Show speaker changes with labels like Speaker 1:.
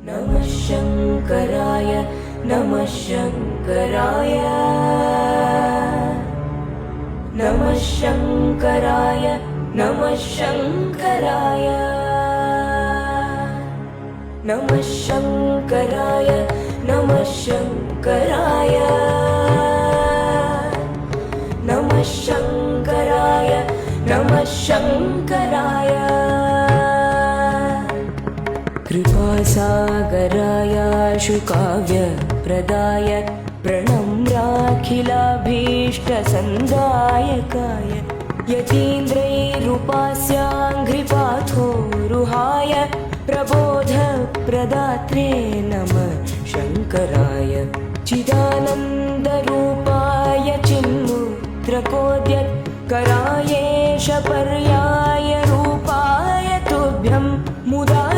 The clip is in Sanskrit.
Speaker 1: नमः शङ्कराय नमः शङ्कराय नमः शङ्कराय नमः शङ्कराय नमः शङ्कराय नमः शङ्कराय नमः शङ्कराय नमः शङ्कराय कृपासागराय शुकाव्यप्रदाय प्रणम्राखिलाभीष्टसन्दायकाय यतीन्द्रैरुपास्याङ्घ्रिपाथोरुहाय प्रबोधप्रदात्रे नमः शङ्कराय चिदानन्दरूपाय चिन्मुद्रकोद्यत्करायेश पर्याय रूपाय तुभ्यं मुदा